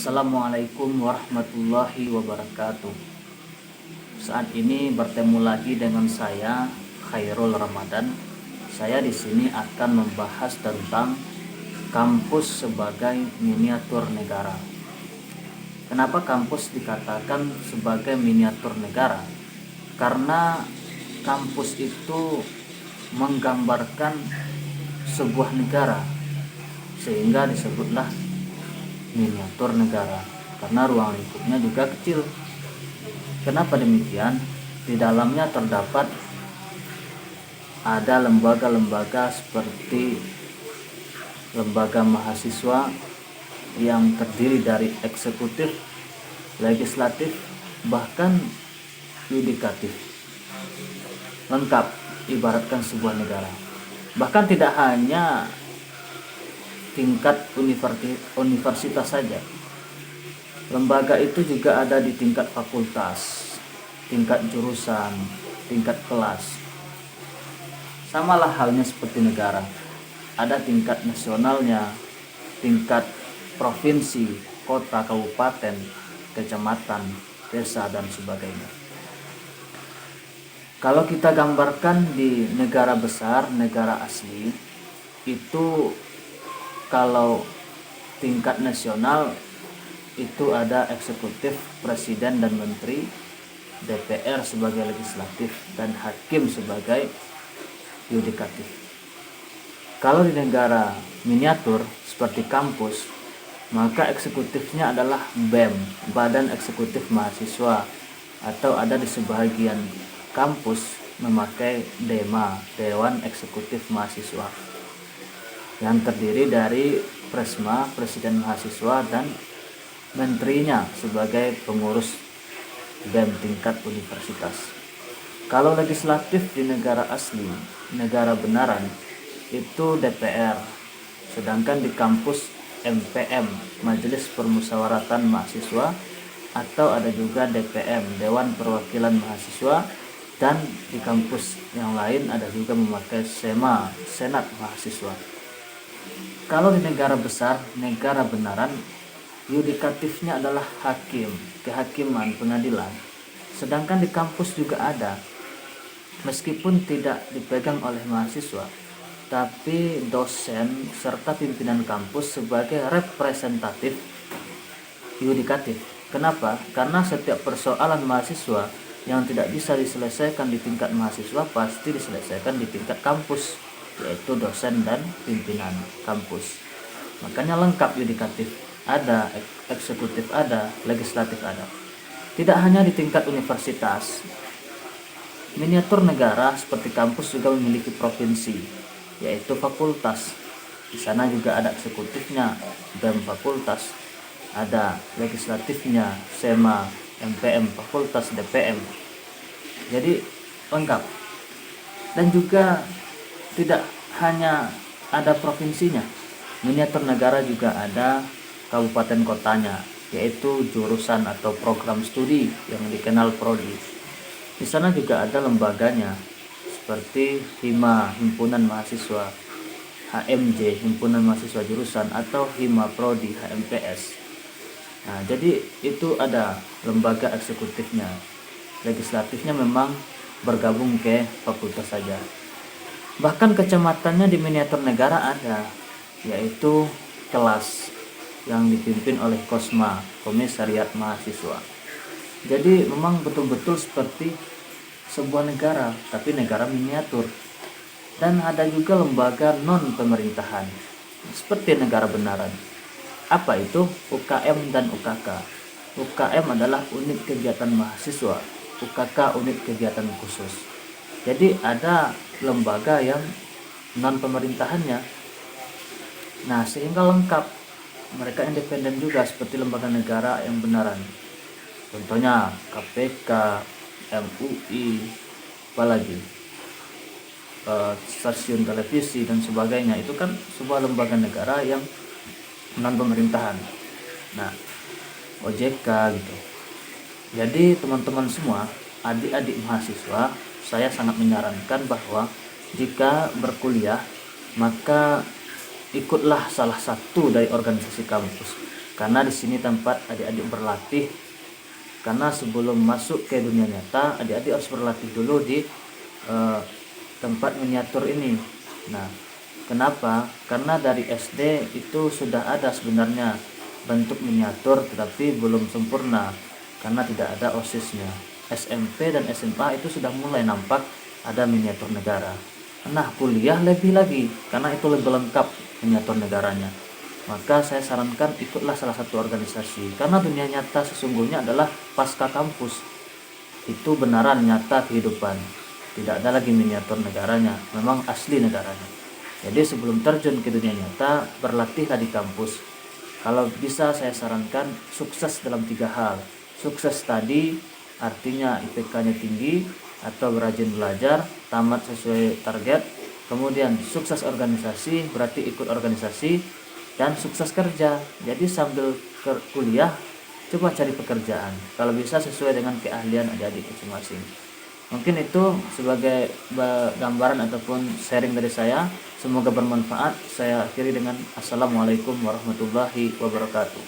Assalamualaikum warahmatullahi wabarakatuh. Saat ini bertemu lagi dengan saya, Khairul Ramadan. Saya di sini akan membahas tentang kampus sebagai miniatur negara. Kenapa kampus dikatakan sebagai miniatur negara? Karena kampus itu menggambarkan sebuah negara, sehingga disebutlah miniatur negara, karena ruang lingkupnya juga kecil. Kenapa demikian? Di dalamnya terdapat ada lembaga-lembaga seperti lembaga mahasiswa yang terdiri dari eksekutif, legislatif, bahkan yudikatif. Lengkap ibaratkan sebuah negara. Bahkan tidak hanya tingkat universitas saja. Lembaga itu juga ada di tingkat fakultas, tingkat jurusan, tingkat kelas. Samalah halnya seperti negara. Ada tingkat nasionalnya, tingkat provinsi, kota, kabupaten, kecamatan, desa, dan sebagainya. Kalau kita gambarkan di negara besar, negara asli, itu kalau tingkat nasional itu ada eksekutif, presiden dan menteri, DPR sebagai legislatif, dan hakim sebagai yudikatif. Kalau di negara miniatur seperti kampus, maka eksekutifnya adalah BEM, Badan Eksekutif Mahasiswa, atau ada di sebagian kampus memakai DEMA, Dewan Eksekutif Mahasiswa, yang terdiri dari Presma, Presiden Mahasiswa, dan menterinya sebagai pengurus BEM tingkat universitas. Kalau legislatif di negara asli, negara benaran, itu DPR, sedangkan di kampus MPM, Majelis Permusyawaratan Mahasiswa, atau ada juga DPM, Dewan Perwakilan Mahasiswa, dan di kampus yang lain ada juga memakai SEMA, Senat Mahasiswa. Kalau di negara besar, negara benaran, yudikatifnya adalah hakim, kehakiman, pengadilan. Sedangkan di kampus juga ada, meskipun tidak dipegang oleh mahasiswa, tapi dosen serta pimpinan kampus sebagai representatif yudikatif. Kenapa? Karena setiap persoalan mahasiswa yang tidak bisa diselesaikan di tingkat mahasiswa pasti diselesaikan di tingkat kampus, yaitu dosen dan pimpinan kampus. Makanya lengkap yudikatif ada, eksekutif ada, legislatif ada. Tidak hanya di tingkat universitas, miniatur negara seperti kampus juga memiliki provinsi, yaitu fakultas. Di sana juga ada eksekutifnya, BEM fakultas, ada legislatifnya, SEMA, MPM fakultas, DPM. Jadi lengkap. Dan juga tidak hanya ada provinsinya, miniatur negara juga ada kabupaten kotanya, yaitu jurusan atau program studi yang dikenal prodi. Di sana juga ada lembaganya seperti HIMA, Himpunan Mahasiswa, HMJ, Himpunan Mahasiswa Jurusan, atau HIMA Prodi, HMPS. Nah, jadi itu ada lembaga eksekutifnya. Legislatifnya memang bergabung ke fakultas saja. Bahkan kecamatannya di miniatur negara ada, yaitu kelas yang dipimpin oleh Kosma, Komisariat Mahasiswa. Jadi memang betul-betul seperti sebuah negara, tapi negara miniatur. Dan ada juga lembaga non pemerintahan seperti negara benaran. Apa itu? UKM dan UKK. UKM adalah unit kegiatan mahasiswa, UKK unit kegiatan khusus. Jadi ada lembaga yang non pemerintahannya. Nah, sehingga lengkap. Mereka independen juga seperti lembaga negara yang benaran. Contohnya KPK, MUI, apalagi stasiun televisi dan sebagainya. Itu kan sebuah lembaga negara yang non pemerintahan. Nah, OJK gitu. Jadi teman-teman semua, adik-adik mahasiswa, saya sangat menyarankan bahwa jika berkuliah, maka ikutlah salah satu dari organisasi kampus. karena di sini tempat adik-adik berlatih. Karena sebelum masuk ke dunia nyata, adik-adik harus berlatih dulu di tempat miniatur ini. Nah, kenapa? Karena dari SD itu sudah ada sebenarnya bentuk miniatur, tetapi belum sempurna karena tidak ada OSIS-nya. SMP dan SMA itu sudah mulai nampak ada miniatur negara. Nah, kuliah lebih lagi karena itu lebih lengkap miniatur negaranya. Maka saya sarankan ikutlah salah satu organisasi, karena dunia nyata sesungguhnya adalah pasca kampus. Itu benaran nyata kehidupan, tidak ada lagi miniatur negaranya, memang asli negaranya. Jadi sebelum terjun ke dunia nyata, berlatihlah di kampus. Kalau bisa saya sarankan sukses dalam 3 hal. Sukses tadi artinya IPK-nya tinggi atau rajin belajar, tamat sesuai target. Kemudian sukses organisasi berarti ikut organisasi, dan sukses kerja. Jadi sambil kuliah coba cari pekerjaan, kalau bisa sesuai dengan keahlian adik-adik masing-masing. Mungkin itu sebagai gambaran ataupun sharing dari saya. Semoga bermanfaat. Saya akhiri dengan Assalamualaikum warahmatullahi wabarakatuh.